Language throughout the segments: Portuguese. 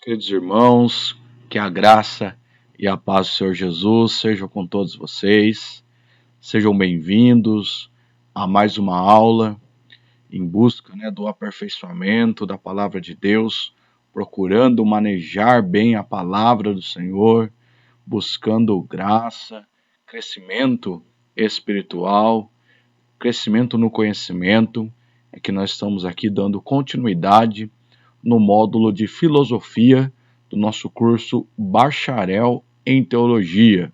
Queridos irmãos, que a graça e a paz do Senhor Jesus sejam com todos vocês. Sejam bem-vindos a mais uma aula em busca, do aperfeiçoamento da palavra de Deus, procurando manejar bem a palavra do Senhor, buscando graça, crescimento espiritual, crescimento no conhecimento. É que nós estamos aqui dando continuidade no módulo de filosofia do nosso curso Bacharel em Teologia.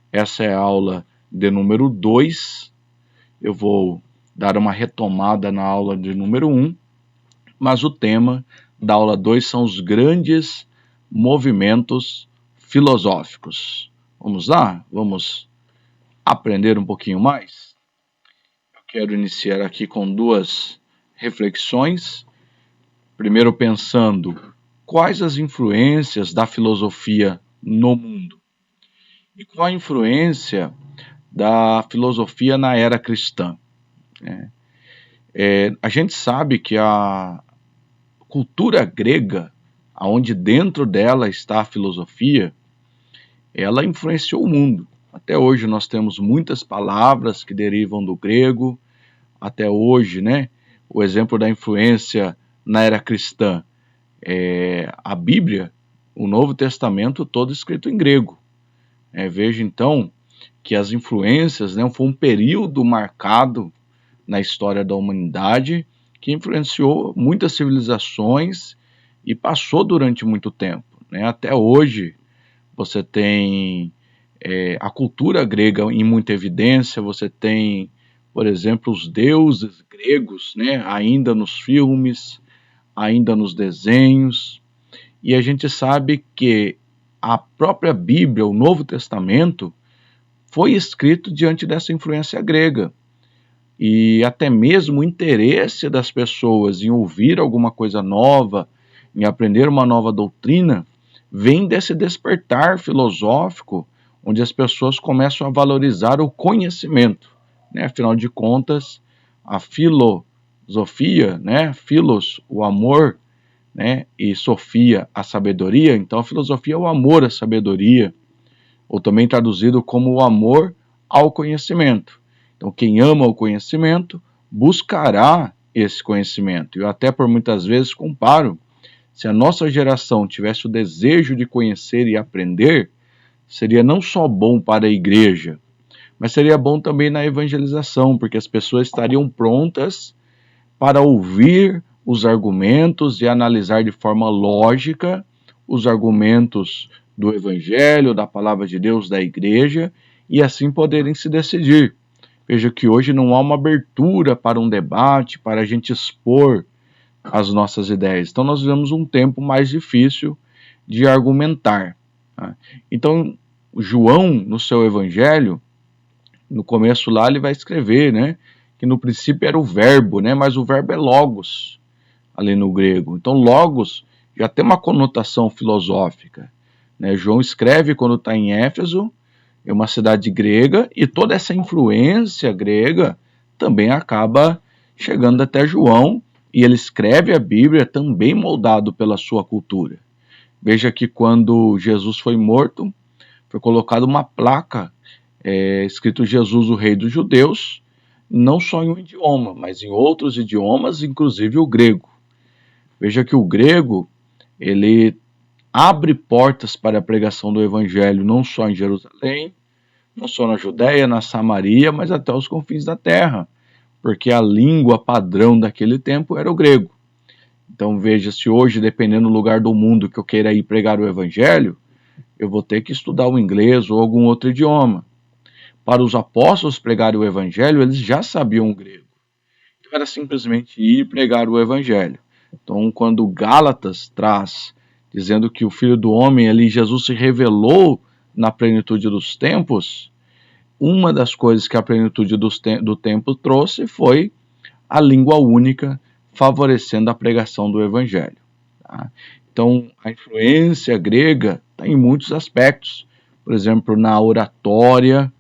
Essa é a aula de número 2. Eu vou dar uma retomada na aula de número 1, mas o tema da aula 2 são os grandes movimentos filosóficos. Vamos lá? Vamos aprender um pouquinho mais? Eu quero iniciar aqui com duas reflexões. Primeiro, pensando quais as influências da filosofia no mundo e qual a influência da filosofia na era cristã. A gente sabe que a cultura grega, onde dentro dela está a filosofia, ela influenciou o mundo. Até hoje nós temos muitas palavras que derivam do grego. Até hoje, o exemplo da influência na era cristã, a Bíblia, o Novo Testamento, todo escrito em grego. Veja então que as influências, foi um período marcado na história da humanidade que influenciou muitas civilizações e passou durante muito tempo. Até hoje você tem a cultura grega em muita evidência, você tem, por exemplo, os deuses gregos, ainda nos filmes, ainda nos desenhos, e a gente sabe que a própria Bíblia, o Novo Testamento, foi escrito diante dessa influência grega, e até mesmo o interesse das pessoas em ouvir alguma coisa nova, em aprender uma nova doutrina, vem desse despertar filosófico, onde as pessoas começam a valorizar o conhecimento. Afinal de contas, a filosofia, philos, o amor, e sofia, a sabedoria. Então a filosofia é o amor à sabedoria, ou também traduzido como o amor ao conhecimento. Então quem ama o conhecimento buscará esse conhecimento. Eu até por muitas vezes comparo, se a nossa geração tivesse o desejo de conhecer e aprender, seria não só bom para a igreja, mas seria bom também na evangelização, porque as pessoas estariam prontas para ouvir os argumentos e analisar de forma lógica os argumentos do Evangelho, da Palavra de Deus, da Igreja, e assim poderem se decidir. Veja que hoje não há uma abertura para um debate, para a gente expor as nossas ideias. Então nós vivemos um tempo mais difícil de argumentar. Então João, no seu Evangelho, no começo lá ele vai escrever, que no princípio era o verbo, mas o verbo é logos, ali no grego. Então logos já tem uma conotação filosófica. João escreve quando está em Éfeso, é uma cidade grega, e toda essa influência grega também acaba chegando até João, e ele escreve a Bíblia também moldado pela sua cultura. Veja que quando Jesus foi morto, foi colocada uma placa escrito Jesus, o Rei dos Judeus, não só em um idioma, mas em outros idiomas, inclusive o grego. Veja que o grego, ele abre portas para a pregação do Evangelho, não só em Jerusalém, não só na Judéia, na Samaria, mas até os confins da terra, porque a língua padrão daquele tempo era o grego. Então veja, se hoje, dependendo do lugar do mundo que eu queira ir pregar o Evangelho, eu vou ter que estudar o inglês ou algum outro idioma. Para os apóstolos pregarem o Evangelho, eles já sabiam o grego. Então era simplesmente ir pregar o Evangelho. Então, quando Gálatas traz, dizendo que o Filho do Homem, ali, Jesus se revelou na plenitude dos tempos, uma das coisas que a plenitude do tempo trouxe foi a língua única, favorecendo a pregação do Evangelho. Então, a influência grega está em muitos aspectos. Por exemplo, na oratória,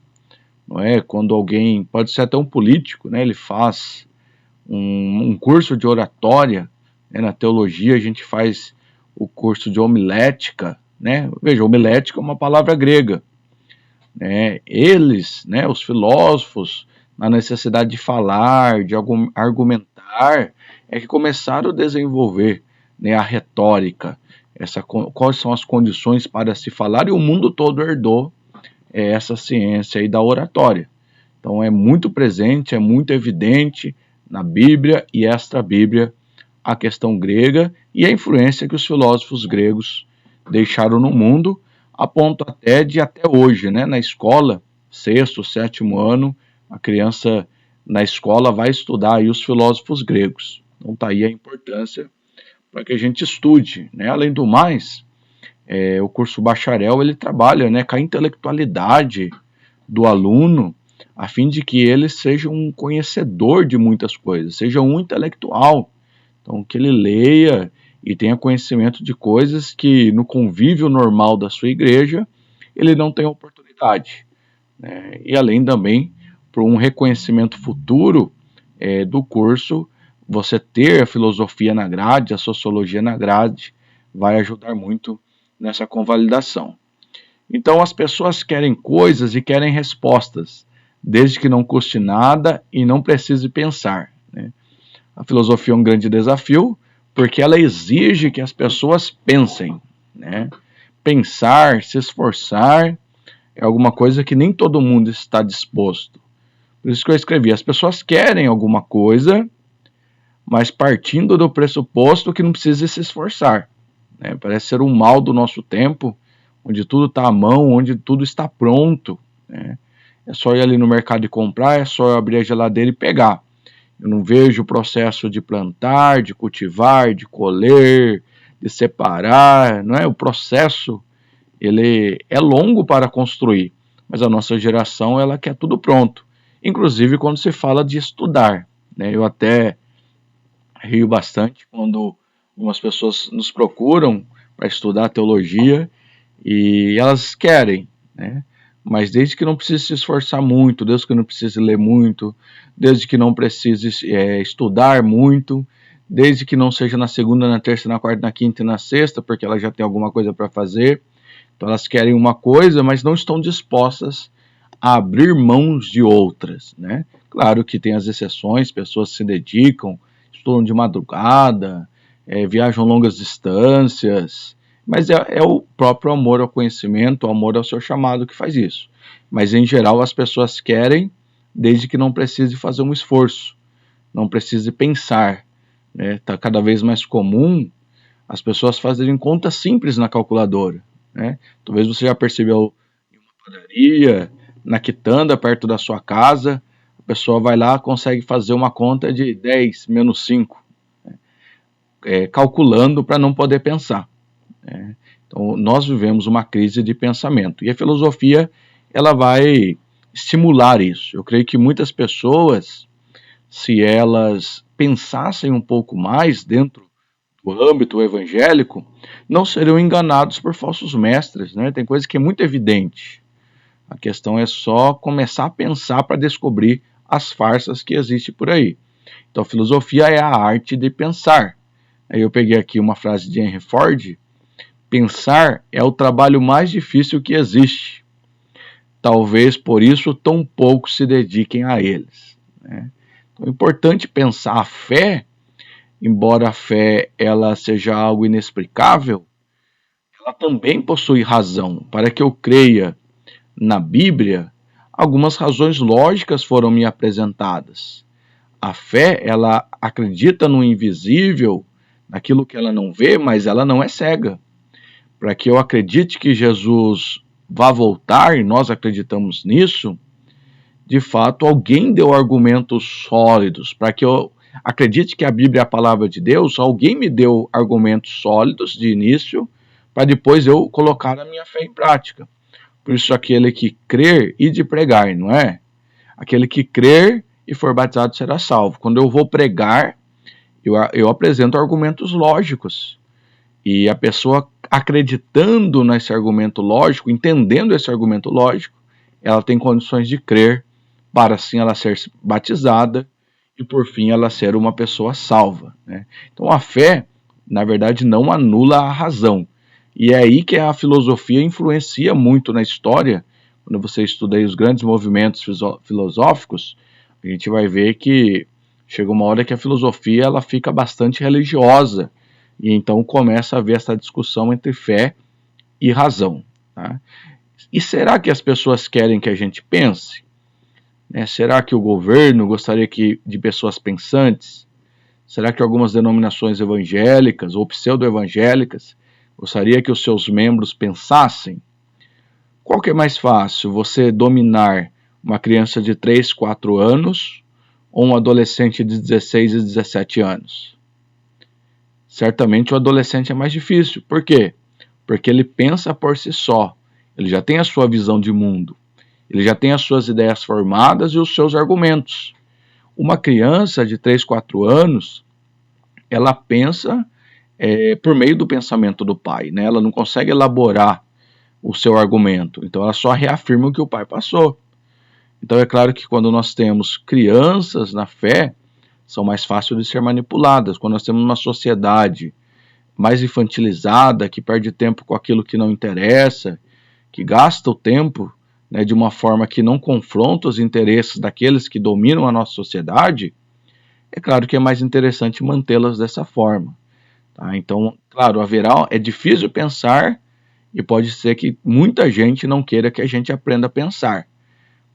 quando alguém, pode ser até um político, ele faz um curso de oratória, na teologia a gente faz o curso de homilética, né? Veja, homilética é uma palavra grega, né? Eles, né, os filósofos, na necessidade de falar, de argumentar, é que começaram a desenvolver, né, a retórica, quais são as condições para se falar, e o mundo todo herdou essa ciência aí da oratória. Então é muito presente, é muito evidente na Bíblia e extra-Bíblia a questão grega e a influência que os filósofos gregos deixaram no mundo, a ponto até de até hoje, né, na escola, sexto, sétimo ano, a criança na escola vai estudar aí os filósofos gregos. Então está aí a importância para que a gente estude, né? Além do mais, o curso bacharel ele trabalha, né, com a intelectualidade do aluno, a fim de que ele seja um conhecedor de muitas coisas, seja um intelectual. Então, que ele leia e tenha conhecimento de coisas que no convívio normal da sua igreja ele não tem oportunidade, né? E além também, para um reconhecimento futuro do curso, você ter a filosofia na grade, a sociologia na grade, vai ajudar muito nessa convalidação. Então, as pessoas querem coisas e querem respostas, desde que não custe nada e não precise pensar, né? A filosofia é um grande desafio, porque ela exige que as pessoas pensem, né? Pensar, se esforçar, é alguma coisa que nem todo mundo está disposto. Por isso que eu escrevi, as pessoas querem alguma coisa, mas partindo do pressuposto que não precisa se esforçar, né? Parece ser um mal do nosso tempo, onde tudo está à mão, onde tudo está pronto, né? É só ir ali no mercado e comprar, é só abrir a geladeira e pegar. Eu não vejo o processo de plantar, de cultivar, de colher, de separar, não é? O processo, ele é longo para construir, mas a nossa geração, ela quer tudo pronto. Inclusive quando se fala de estudar, né? Eu até rio bastante quando algumas pessoas nos procuram para estudar teologia e elas querem, né? Mas desde que não precise se esforçar muito, desde que não precise ler muito, desde que não precise estudar muito, desde que não seja na segunda, na terça, na quarta, na quinta e na sexta, porque ela já tem alguma coisa para fazer. Então elas querem uma coisa, mas não estão dispostas a abrir mãos de outras, né? Claro que tem as exceções, pessoas se dedicam, estudam de madrugada, viajam longas distâncias, mas é o próprio amor ao conhecimento, o amor ao seu chamado que faz isso. Mas em geral as pessoas querem, desde que não precise fazer um esforço, não precise pensar, né? Está cada vez mais comum as pessoas fazerem contas simples na calculadora, né? Talvez você já percebeu em uma padaria, na quitanda perto da sua casa, a pessoa vai lá, consegue fazer uma conta de 10 menos 5, calculando para não poder pensar, né? Então, nós vivemos uma crise de pensamento e a filosofia ela vai estimular isso. Eu creio que muitas pessoas, se elas pensassem um pouco mais dentro do âmbito evangélico, não seriam enganados por falsos mestres, né? Tem coisa que é muito evidente. A questão é só começar a pensar para descobrir as farsas que existem por aí. Então, a filosofia é a arte de pensar. Aí eu peguei aqui uma frase de Henry Ford: pensar é o trabalho mais difícil que existe. Talvez por isso tão poucos se dediquem a eles, né? Então, é importante pensar. A fé, embora a fé ela seja algo inexplicável, ela também possui razão. Para que eu creia na Bíblia, algumas razões lógicas foram me apresentadas. A fé, ela acredita no invisível, naquilo que ela não vê, mas ela não é cega. Para que eu acredite que Jesus vá voltar, e nós acreditamos nisso, de fato, alguém deu argumentos sólidos. Para que eu acredite que a Bíblia é a palavra de Deus, alguém me deu argumentos sólidos de início, para depois eu colocar a minha fé em prática. Por isso, aquele que crer e de pregar, não é? Aquele que crer e for batizado será salvo. Quando eu vou pregar, eu apresento argumentos lógicos. E a pessoa acreditando nesse argumento lógico, entendendo esse argumento lógico, ela tem condições de crer, para assim ela ser batizada e por fim ela ser uma pessoa salva, né? Então a fé, na verdade, não anula a razão. E é aí que a filosofia influencia muito na história. Quando você estuda aí os grandes movimentos filosóficos, a gente vai ver que chega uma hora que a filosofia ela fica bastante religiosa, e então começa a haver essa discussão entre fé e razão. Tá? E será que as pessoas querem que a gente pense? Será que o governo gostaria de pessoas pensantes? Será que algumas denominações evangélicas ou pseudo-evangélicas gostaria que os seus membros pensassem? Qual que é mais fácil, você dominar uma criança de 3, 4 anos ou um adolescente de 16 e 17 anos? Certamente o adolescente é mais difícil. Por quê? Porque ele pensa por si só. Ele já tem a sua visão de mundo. Ele já tem as suas ideias formadas e os seus argumentos. Uma criança de 3, 4 anos, ela pensa por meio do pensamento do pai, né? Ela não consegue elaborar o seu argumento, então ela só reafirma o que o pai passou. Então é claro que quando nós temos crianças na fé, são mais fáceis de ser manipuladas. Quando nós temos uma sociedade mais infantilizada, que perde tempo com aquilo que não interessa, que gasta o tempo, né, de uma forma que não confronta os interesses daqueles que dominam a nossa sociedade, é claro que é mais interessante mantê-las dessa forma. Tá? Então, claro, é difícil pensar e pode ser que muita gente não queira que a gente aprenda a pensar.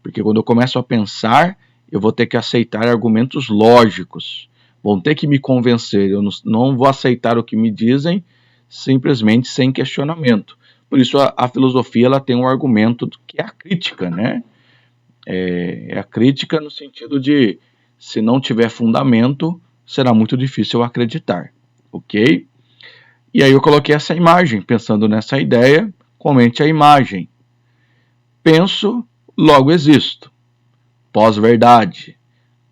Porque quando eu começo a pensar, eu vou ter que aceitar argumentos lógicos. Vão ter que me convencer. Eu não vou aceitar o que me dizem simplesmente sem questionamento. Por isso a filosofia ela tem um argumento que é a crítica, né? É a crítica no sentido de, se não tiver fundamento, será muito difícil acreditar, ok? E aí eu coloquei essa imagem, pensando nessa ideia, comente a imagem. Penso, logo existo. Pós-verdade.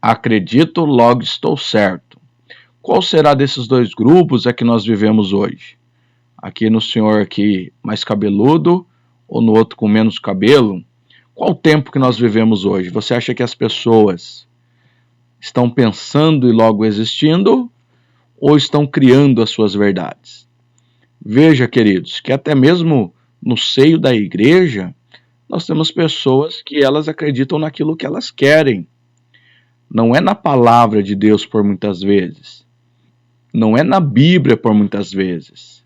Acredito, logo estou certo. Qual será desses dois grupos que nós vivemos hoje? Aqui no senhor aqui mais cabeludo ou no outro com menos cabelo? Qual o tempo que nós vivemos hoje? Você acha que as pessoas estão pensando e logo existindo ou estão criando as suas verdades? Veja, queridos, que até mesmo no seio da igreja, nós temos pessoas que elas acreditam naquilo que elas querem. Não é na palavra de Deus por muitas vezes. Não é na Bíblia por muitas vezes.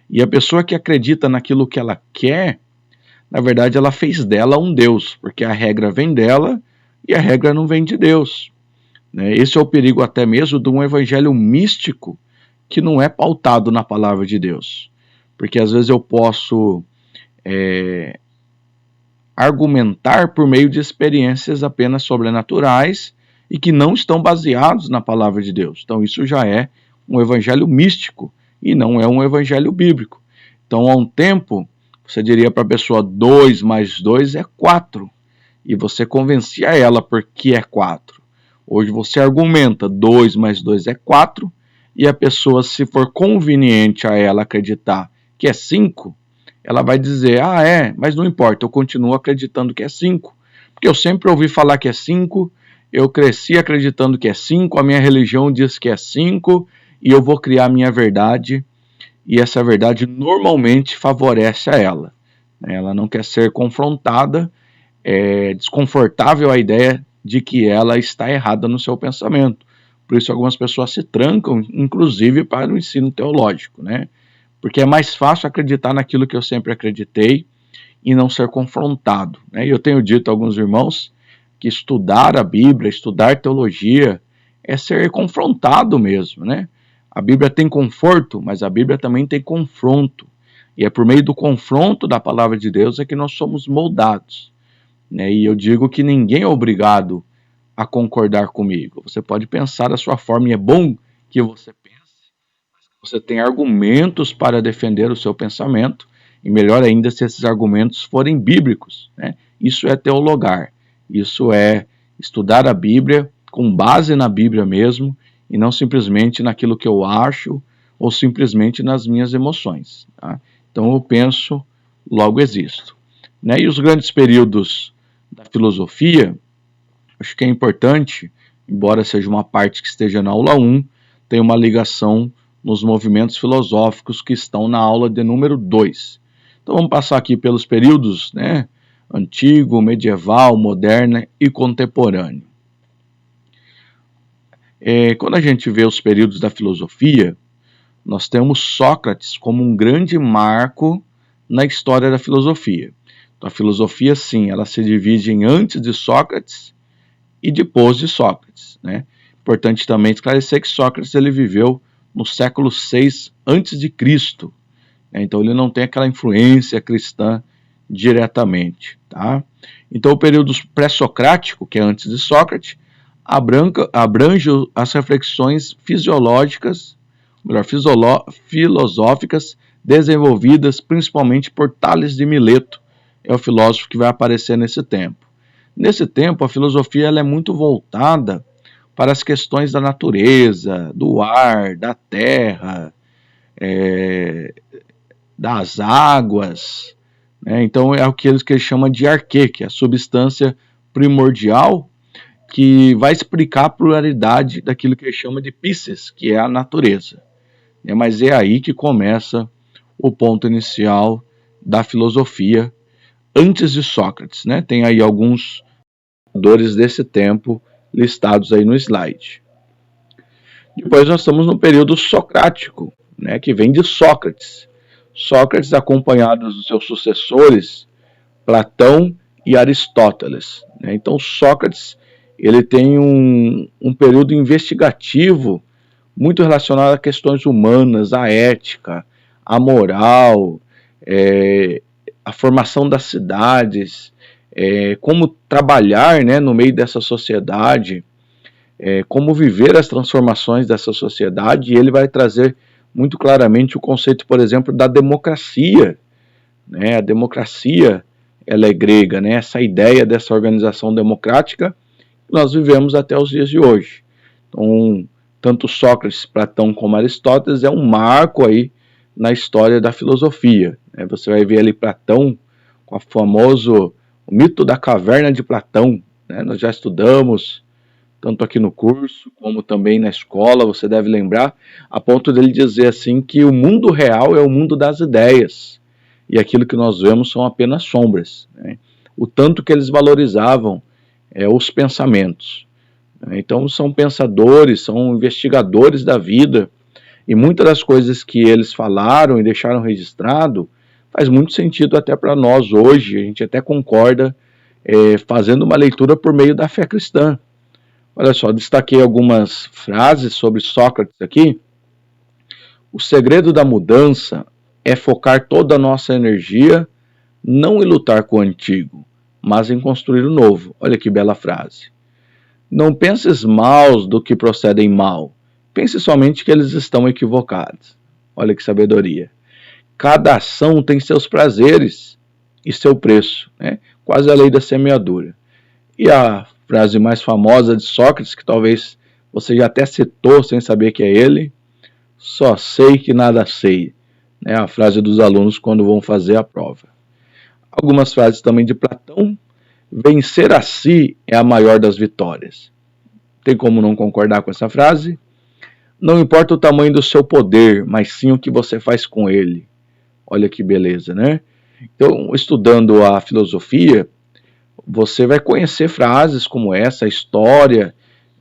E a pessoa que acredita naquilo que ela quer, na verdade ela fez dela um Deus, porque a regra vem dela e a regra não vem de Deus. Esse é o perigo até mesmo de um evangelho místico que não é pautado na palavra de Deus. Porque às vezes eu posso argumentar por meio de experiências apenas sobrenaturais e que não estão baseados na palavra de Deus. Então isso já é um evangelho místico e não é um evangelho bíblico. Então há um tempo você diria para a pessoa 2 mais 2 é 4 e você convencia ela porque é 4. Hoje você argumenta 2 mais 2 é 4 e a pessoa, se for conveniente a ela acreditar que é 5, ela vai dizer, mas não importa, eu continuo acreditando que é 5, porque eu sempre ouvi falar que é 5, eu cresci acreditando que é 5, a minha religião diz que é 5, e eu vou criar a minha verdade, e essa verdade normalmente favorece a ela. Ela não quer ser confrontada, é desconfortável a ideia de que ela está errada no seu pensamento. Por isso algumas pessoas se trancam, inclusive para o ensino teológico, né? Porque é mais fácil acreditar naquilo que eu sempre acreditei e não ser confrontado. E eu tenho dito a alguns irmãos que estudar a Bíblia, estudar teologia, é ser confrontado mesmo, né? A Bíblia tem conforto, mas a Bíblia também tem confronto. E é por meio do confronto da palavra de Deus que nós somos moldados. E eu digo que ninguém é obrigado a concordar comigo. Você pode pensar da sua forma e é bom que você pense. Você tem argumentos para defender o seu pensamento, e melhor ainda se esses argumentos forem bíblicos. Isso é teologar, isso é estudar a Bíblia com base na Bíblia mesmo, e não simplesmente naquilo que eu acho, ou simplesmente nas minhas emoções. Então eu penso, logo existo. E os grandes períodos da filosofia, acho que é importante, embora seja uma parte que esteja na aula 1, tem uma ligação nos movimentos filosóficos que estão na aula de número 2. Então vamos passar aqui pelos períodos, né? Antigo, medieval, moderno e contemporâneo. Quando a gente vê os períodos da filosofia, nós temos Sócrates como um grande marco na história da filosofia. Então, a filosofia, sim, ela se divide em antes de Sócrates e depois de Sócrates, né? Importante também esclarecer que Sócrates ele viveu no século 6 antes de Cristo, né? Então ele não tem aquela influência cristã diretamente, tá? Então o período pré-socrático, que é antes de Sócrates, abrange as reflexões filosóficas desenvolvidas principalmente por Tales de Mileto, é o filósofo que vai aparecer nesse tempo. Nesse tempo, a filosofia ela é muito voltada para as questões da natureza, do ar, da terra, das águas, né? Então é aquilo que ele chama de arquê, que é a substância primordial que vai explicar a pluralidade daquilo que ele chama de physis, que é a natureza. Mas é aí que começa o ponto inicial da filosofia antes de Sócrates, né? Tem aí alguns autores desse tempo listados aí no slide. Depois nós estamos no período socrático, né, que vem de Sócrates. Sócrates acompanhado dos seus sucessores, Platão e Aristóteles, né? Então Sócrates ele tem um período investigativo muito relacionado a questões humanas, a ética, a moral, a formação das cidades, como trabalhar, né, no meio dessa sociedade, como viver as transformações dessa sociedade, e ele vai trazer muito claramente o conceito, por exemplo, da democracia, né? A democracia ela é grega, né? Essa ideia dessa organização democrática que nós vivemos até os dias de hoje. Então, tanto Sócrates, Platão como Aristóteles é um marco aí na história da filosofia, né? Você vai ver ali Platão com o famoso o mito da caverna de Platão, né? Nós já estudamos tanto aqui no curso, como também na escola, você deve lembrar, a ponto dele dizer assim que o mundo real é o mundo das ideias, e aquilo que nós vemos são apenas sombras, né? O tanto que eles valorizavam os pensamentos. Então são pensadores, são investigadores da vida, e muitas das coisas que eles falaram e deixaram registrado faz muito sentido até para nós hoje, a gente até concorda fazendo uma leitura por meio da fé cristã. Olha só, destaquei algumas frases sobre Sócrates aqui. O segredo da mudança é focar toda a nossa energia não em lutar com o antigo, mas em construir o novo. Olha que bela frase. Não penses mal do que procedem mal, pense somente que eles estão equivocados. Olha que sabedoria. Cada ação tem seus prazeres e seu preço, né? Quase a lei da semeadura. E a frase mais famosa de Sócrates, que talvez você já até citou sem saber que é ele, só sei que nada sei, né? A frase dos alunos quando vão fazer a prova. Algumas frases também de Platão, vencer a si é a maior das vitórias. Tem como não concordar com essa frase? Não importa o tamanho do seu poder, mas sim o que você faz com ele. Olha que beleza, né? Então, estudando a filosofia, você vai conhecer frases como essa, a história,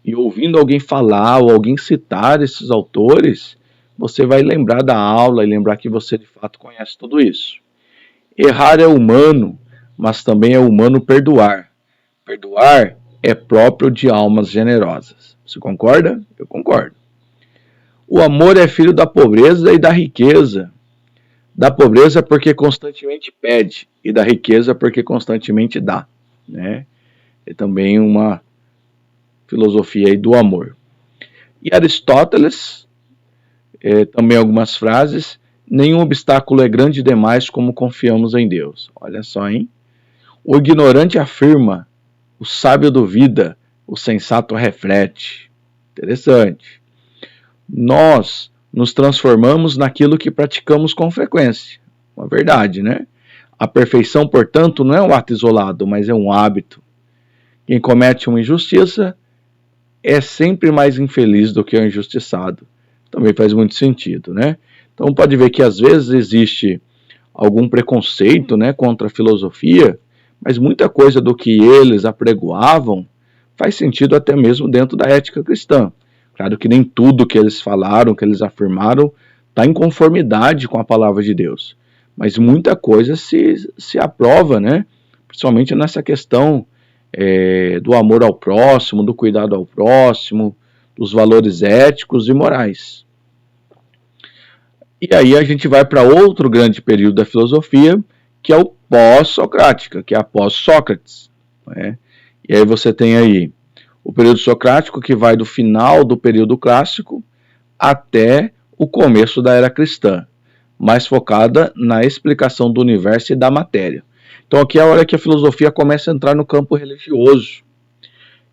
e ouvindo alguém falar ou alguém citar esses autores, você vai lembrar da aula e lembrar que você de fato conhece tudo isso. Errar é humano, mas também é humano perdoar. Perdoar é próprio de almas generosas. Você concorda? Eu concordo. O amor é filho da pobreza e da riqueza. Da pobreza porque constantemente pede, e da riqueza porque constantemente dá, né? É também uma filosofia aí do amor. E Aristóteles, também algumas frases, nenhum obstáculo é grande demais como confiamos em Deus. Olha só, hein? O ignorante afirma, o sábio duvida, o sensato reflete. Interessante. Nós nos transformamos naquilo que praticamos com frequência. Uma verdade, né? A perfeição, portanto, não é um ato isolado, mas é um hábito. Quem comete uma injustiça é sempre mais infeliz do que o injustiçado. também faz muito sentido, né? Então pode ver que às vezes existe algum preconceito, né, contra a filosofia, mas muita coisa do que eles apregoavam faz sentido até mesmo dentro da ética cristã. Claro que nem tudo que eles falaram, que eles afirmaram, está em conformidade com a palavra de Deus, mas muita coisa se aprova, né? Principalmente nessa questão do amor ao próximo, do cuidado ao próximo, dos valores éticos e morais. E aí a gente vai para outro grande período da filosofia, que é o pós-socrática, que é a pós-Sócrates, né? E aí você tem aí o período socrático, que vai do final do período clássico até o começo da era cristã, mais focada na explicação do universo e da matéria. Então aqui é a hora que a filosofia começa a entrar no campo religioso.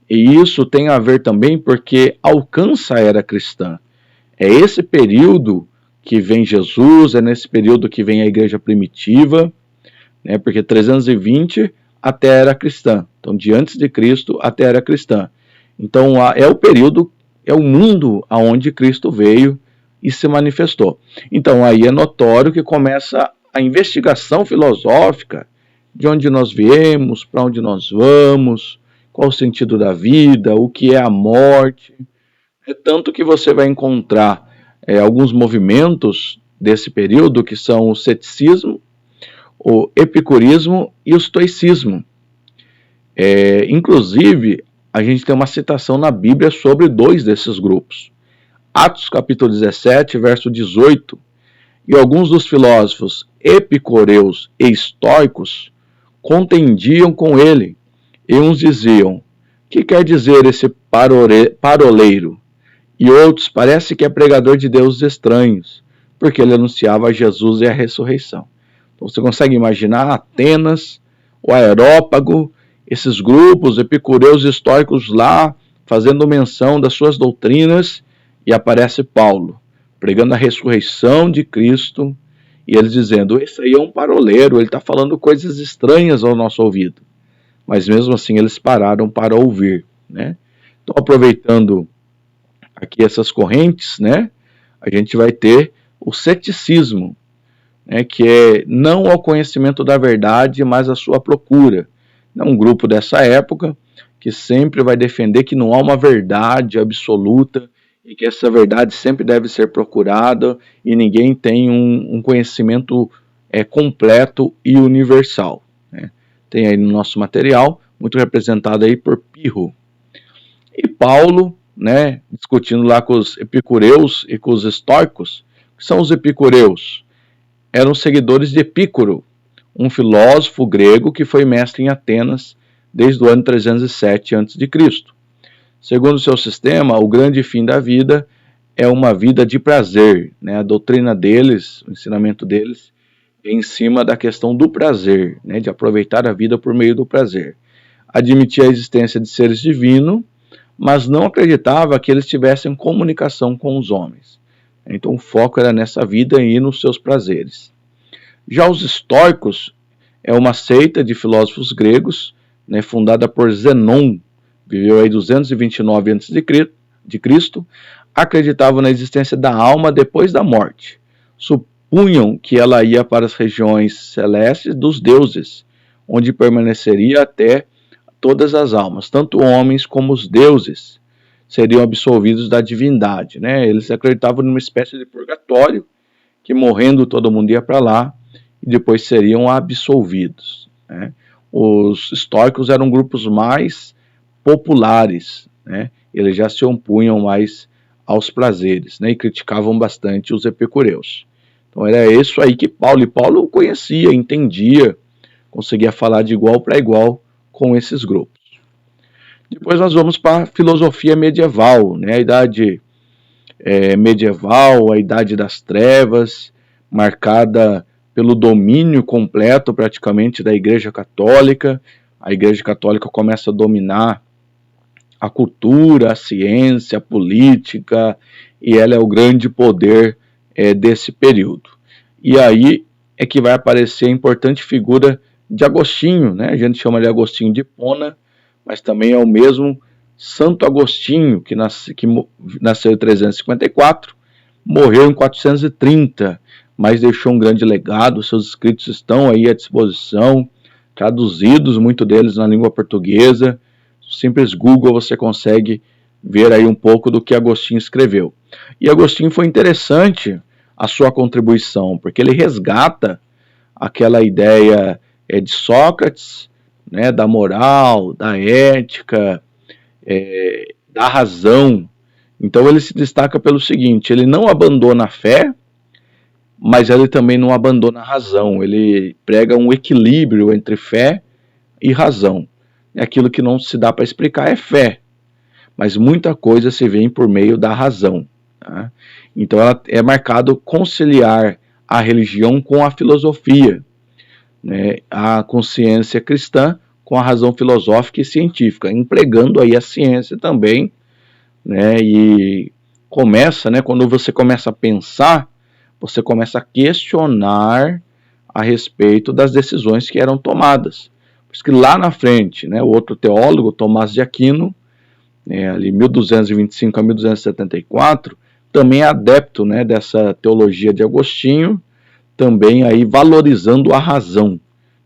E isso tem a ver também porque alcança a era cristã. É esse período que vem Jesus, é nesse período que vem a igreja primitiva, né, porque 320 até a era cristã. Então, de antes de Cristo até a era cristã. Então, é o período, é o mundo aonde Cristo veio e se manifestou. Então, aí é notório que começa a investigação filosófica de onde nós viemos, para onde nós vamos, qual o sentido da vida, o que é a morte. É tanto que você vai encontrar alguns movimentos desse período, que são o ceticismo, o epicurismo e o estoicismo. Inclusive, a gente tem uma citação na Bíblia sobre dois desses grupos. Atos capítulo 17, verso 18. E alguns dos filósofos epicureus e estoicos contendiam com ele, e uns diziam: que quer dizer esse paroleiro? E outros, parece que é pregador de deuses estranhos, porque ele anunciava Jesus e a ressurreição. Então você consegue imaginar Atenas, o Areópago, esses grupos epicureus históricos lá, fazendo menção das suas doutrinas, e aparece Paulo, pregando a ressurreição de Cristo, e eles dizendo: esse aí é um paroleiro, ele está falando coisas estranhas ao nosso ouvido. Mas mesmo assim eles pararam para ouvir, né? Então, aproveitando aqui essas correntes, né, a gente vai ter o ceticismo, né, que é não ao conhecimento da verdade, mas a sua procura. É um grupo dessa época que sempre vai defender que não há uma verdade absoluta e que essa verdade sempre deve ser procurada e ninguém tem um conhecimento completo e universal, né? Tem aí no nosso material, muito representado aí por Pirro. E Paulo, né, discutindo lá com os epicureus e com os estoicos. O que são os epicureus? Eram seguidores de Epícoro, um filósofo grego que foi mestre em Atenas desde o ano 307 a.C. Segundo seu sistema, o grande fim da vida é uma vida de prazer, né? A doutrina deles, o ensinamento deles, é em cima da questão do prazer, né? De aproveitar a vida por meio do prazer. Admitia a existência de seres divinos, mas não acreditava que eles tivessem comunicação com os homens. Então o foco era nessa vida e nos seus prazeres. Já os estoicos é uma seita de filósofos gregos, né, fundada por Zenon, viveu aí 229 a.C., acreditavam na existência da alma depois da morte. Supunham que ela ia para as regiões celestes dos deuses, onde permaneceria até todas as almas, tanto homens como os deuses, seriam absolvidos da divindade, né? Eles acreditavam numa espécie de purgatório, que morrendo todo mundo ia para lá e depois seriam absolvidos, né? Os estoicos eram grupos mais populares, né? Eles já se opunham mais aos prazeres, né? E criticavam bastante os epicureus. Então era isso aí que Paulo conhecia, entendia, conseguia falar de igual para igual com esses grupos. Depois nós vamos para a filosofia medieval, né? A idade medieval, a idade das trevas, marcada pelo domínio completo praticamente da Igreja Católica. A Igreja Católica começa a dominar a cultura, a ciência, a política, e ela é o grande poder desse período. E aí é que vai aparecer a importante figura de Agostinho, né? A gente chama de Agostinho de Hipona, mas também é o mesmo Santo Agostinho, que nasceu em 354, morreu em 430, mas deixou um grande legado. Seus escritos estão aí à disposição, traduzidos, muitos deles na língua portuguesa. Simples Google você consegue ver aí um pouco do que Agostinho escreveu. E Agostinho foi interessante a sua contribuição, porque ele resgata aquela ideia de Sócrates, né, da moral, da ética, da razão. Então ele se destaca pelo seguinte: ele não abandona a fé, mas ele também não abandona a razão. Ele prega um equilíbrio entre fé e razão. Aquilo que não se dá para explicar é fé, mas muita coisa se vê por meio da razão. Tá? Então ela é marcado conciliar a religião com a filosofia, né? A consciência cristã com a razão filosófica e científica, empregando aí a ciência também, né? E começa, né? Quando você começa a pensar, você começa a questionar a respeito das decisões que eram tomadas. Por isso que lá na frente, né, o outro teólogo, Tomás de Aquino, ali 1225 a 1274, também é adepto, né, dessa teologia de Agostinho, também aí valorizando a razão.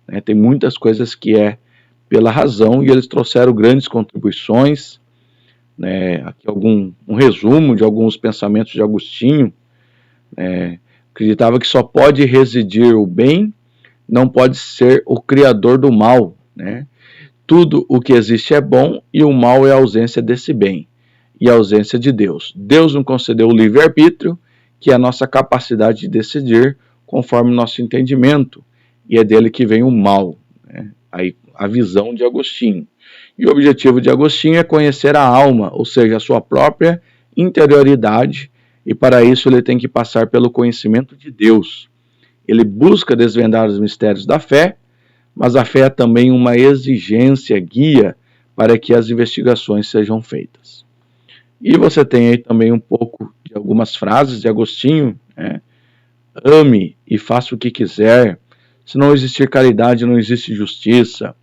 Né? Tem muitas coisas que é pela razão, e eles trouxeram grandes contribuições, né? Aqui um resumo de alguns pensamentos de Agostinho. Acreditava que só pode residir o bem, não pode ser o criador do mal, né? Tudo o que existe é bom e o mal é a ausência desse bem e a ausência de Deus. Deus nos concedeu o livre-arbítrio, que é a nossa capacidade de decidir conforme o nosso entendimento, e é dele que vem o mal, né? Aí a visão de Agostinho. E o objetivo de Agostinho é conhecer a alma, ou seja, a sua própria interioridade, e para isso ele tem que passar pelo conhecimento de Deus. Ele busca desvendar os mistérios da fé, mas a fé é também uma exigência guia para que as investigações sejam feitas. E você tem aí também um pouco de algumas frases de Agostinho, né? Ame e faça o que quiser. Se não existir caridade, não existe justiça.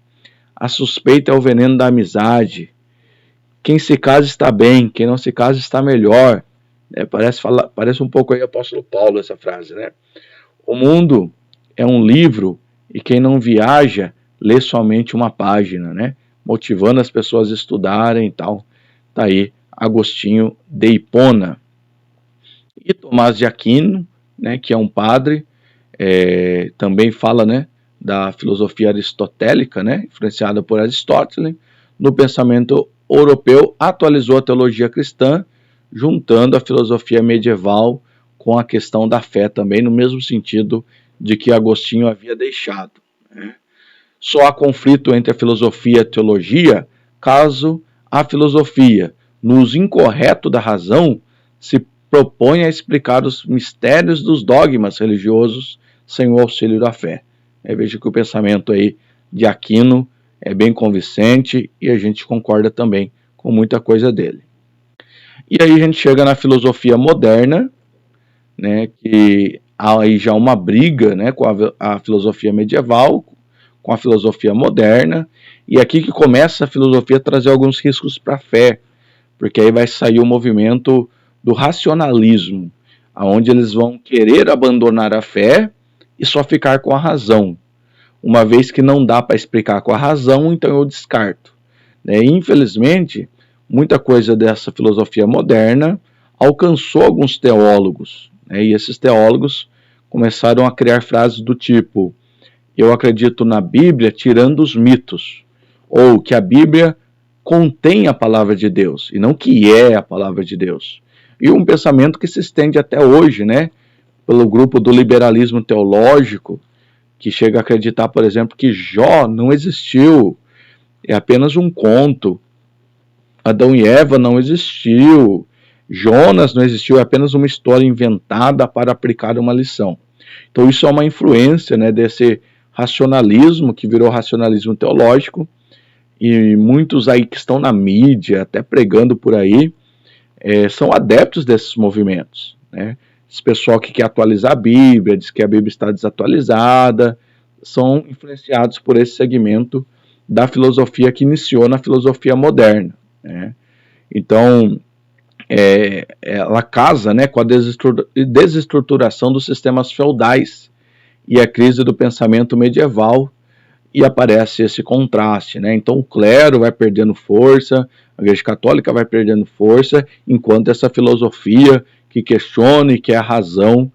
A suspeita é o veneno da amizade. Quem se casa está bem, quem não se casa está melhor. Parece um pouco aí o apóstolo Paulo essa frase, né? O mundo é um livro e quem não viaja lê somente uma página, né? Motivando as pessoas a estudarem e tal. Tá aí Agostinho de Hipona. E Tomás de Aquino, né, que é um padre, também fala, né, da filosofia aristotélica, né, influenciada por Aristóteles. No pensamento europeu, atualizou a teologia cristã, juntando a filosofia medieval com a questão da fé também, no mesmo sentido de que Agostinho havia deixado. Né? Só há conflito entre a filosofia e a teologia caso a filosofia, no uso incorreto da razão, se propõe a explicar os mistérios dos dogmas religiosos sem o auxílio da fé. Veja que o pensamento aí de Aquino é bem convincente e a gente concorda também com muita coisa dele. E aí a gente chega na filosofia moderna, né, que há aí já uma briga, né, com a filosofia medieval, com a filosofia moderna, e aqui que começa a filosofia a trazer alguns riscos para a fé, porque aí vai sair o movimento do racionalismo, onde eles vão querer abandonar a fé e só ficar com a razão. Uma vez que não dá para explicar com a razão, então eu descarto. Infelizmente, muita coisa dessa filosofia moderna alcançou alguns teólogos, e esses teólogos começaram a criar frases do tipo: eu acredito na Bíblia tirando os mitos, ou que a Bíblia contém a palavra de Deus, e não que é a palavra de Deus. E um pensamento que se estende até hoje, né, pelo grupo do liberalismo teológico, que chega a acreditar, por exemplo, que Jó não existiu, é apenas um conto. Adão e Eva não existiu, Jonas não existiu, é apenas uma história inventada para aplicar uma lição. Então isso é uma influência, né, desse racionalismo que virou racionalismo teológico, e muitos aí que estão na mídia, até pregando por aí, são adeptos desses movimentos, né? Esse pessoal que quer atualizar a Bíblia, diz que a Bíblia está desatualizada, são influenciados por esse segmento da filosofia que iniciou na filosofia moderna, né? Então, ela casa, né, com a desestruturação dos sistemas feudais e a crise do pensamento medieval, e aparece esse contraste, né? Então o clero vai perdendo força, a Igreja Católica vai perdendo força, enquanto essa filosofia que questiona e que é a razão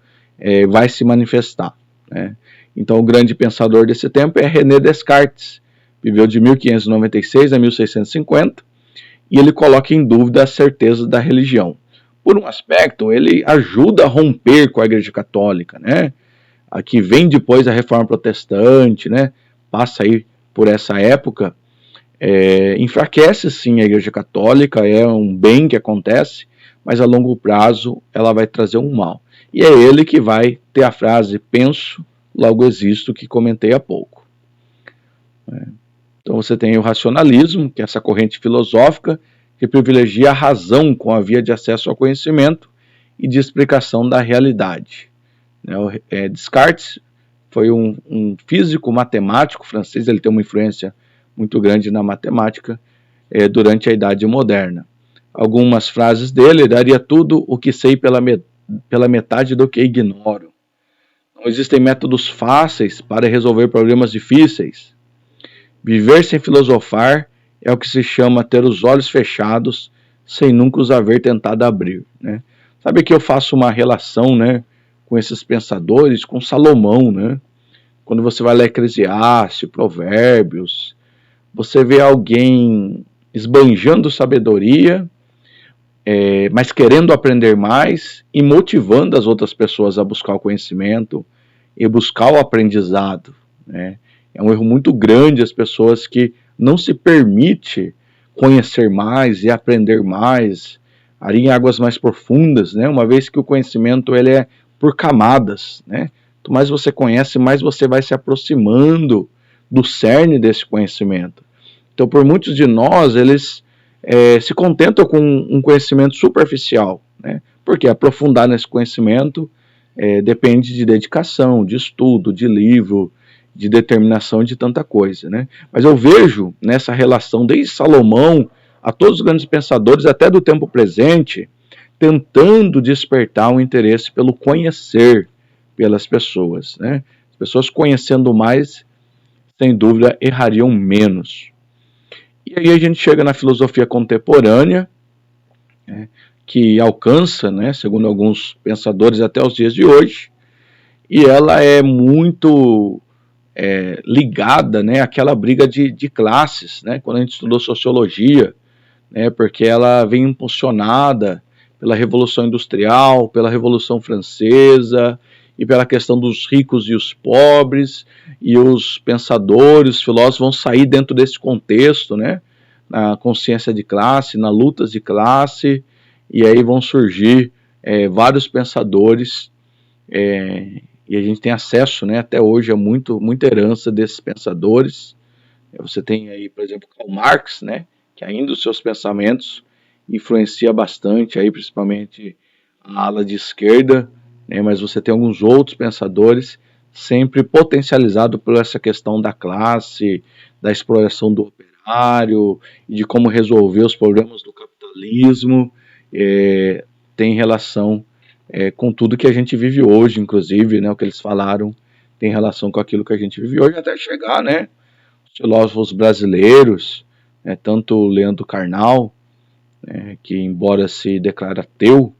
vai se manifestar, né? Então o grande pensador desse tempo é René Descartes, viveu de 1596 a 1650, e ele coloca em dúvida a certeza da religião. Por um aspecto, ele ajuda a romper com a Igreja Católica, né? A que vem depois da Reforma Protestante, né? Passa aí por essa época, enfraquece sim a Igreja Católica, é um bem que acontece, mas a longo prazo ela vai trazer um mal. E é ele que vai ter a frase penso, logo existo, que comentei há pouco. Então você tem o racionalismo, que é essa corrente filosófica que privilegia a razão com a via de acesso ao conhecimento e de explicação da realidade. Descartes foi um físico matemático francês, ele tem uma influência muito grande na matemática durante a Idade Moderna. Algumas frases dele: daria tudo o que sei pela metade do que ignoro. Não existem métodos fáceis para resolver problemas difíceis. Viver sem filosofar é o que se chama ter os olhos fechados sem nunca os haver tentado abrir, né? Sabe que eu faço uma relação, né, com esses pensadores, com Salomão, né? Quando você vai ler Eclesiastes, Provérbios, você vê alguém esbanjando sabedoria, mas querendo aprender mais e motivando as outras pessoas a buscar o conhecimento e buscar o aprendizado, né? É um erro muito grande as pessoas que não se permite conhecer mais e aprender mais, ali em águas mais profundas, né? Uma vez que o conhecimento ele é por camadas, né? Quanto mais você conhece, mais você vai se aproximando do cerne desse conhecimento. Então, por muitos de nós, eles se contentam com um conhecimento superficial, né? Porque aprofundar nesse conhecimento depende de dedicação, de estudo, de livro, de determinação, de tanta coisa, né? Mas eu vejo nessa relação, desde Salomão a todos os grandes pensadores, até do tempo presente, tentando despertar um interesse pelo conhecer pelas pessoas, né? As pessoas conhecendo mais, sem dúvida, errariam menos. E aí a gente chega na filosofia contemporânea, né, que alcança, né, segundo alguns pensadores, até os dias de hoje, e ela é muito ligada, né, àquela briga de classes, né, quando a gente estudou sociologia, né, porque ela vem impulsionada pela Revolução Industrial, pela Revolução Francesa e pela questão dos ricos e os pobres, e os pensadores, os filósofos vão sair dentro desse contexto, né, na consciência de classe, na lutas de classe, e aí vão surgir vários pensadores, e a gente tem acesso, né, até hoje a muita herança desses pensadores. Você tem aí, por exemplo, Karl Marx, né, que ainda os seus pensamentos influencia bastante, aí, principalmente a ala de esquerda, né, mas você tem alguns outros pensadores sempre potencializado por essa questão da classe, da exploração do operário e de como resolver os problemas do capitalismo, tem relação com tudo que a gente vive hoje, inclusive, né, o que eles falaram tem relação com aquilo que a gente vive hoje, até chegar, né, os filósofos brasileiros, tanto o Leandro Carnal, que embora se declare ateu,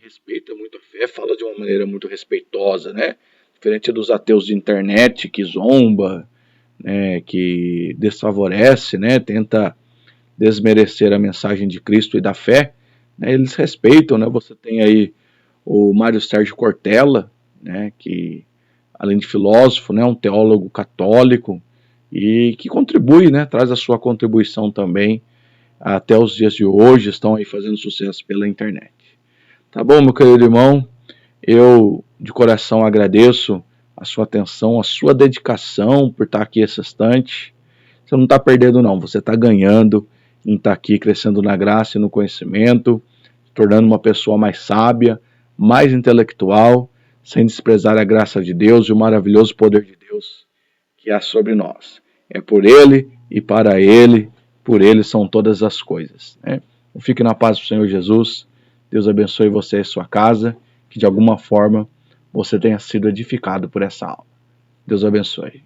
respeita muito a fé, fala de uma maneira muito respeitosa, né, diferente dos ateus de internet que zomba, né, que desfavorece, né, tenta desmerecer a mensagem de Cristo e da fé, né, eles respeitam, né, você tem aí o Mário Sérgio Cortella, né, que além de filósofo, né, um teólogo católico e que contribui, né, traz a sua contribuição também até os dias de hoje, estão aí fazendo sucesso pela internet. Tá bom, meu querido irmão? Eu de coração agradeço a sua atenção, a sua dedicação por estar aqui esse instante. Você não está perdendo não, você está ganhando em estar aqui crescendo na graça e no conhecimento, se tornando uma pessoa mais sábia, mais intelectual, sem desprezar a graça de Deus e o maravilhoso poder de Deus que há sobre nós. É por Ele e para Ele, por Ele são todas as coisas, né? Fique na paz do Senhor Jesus. Deus abençoe você e sua casa, que de alguma forma você tenha sido edificado por essa aula. Deus abençoe.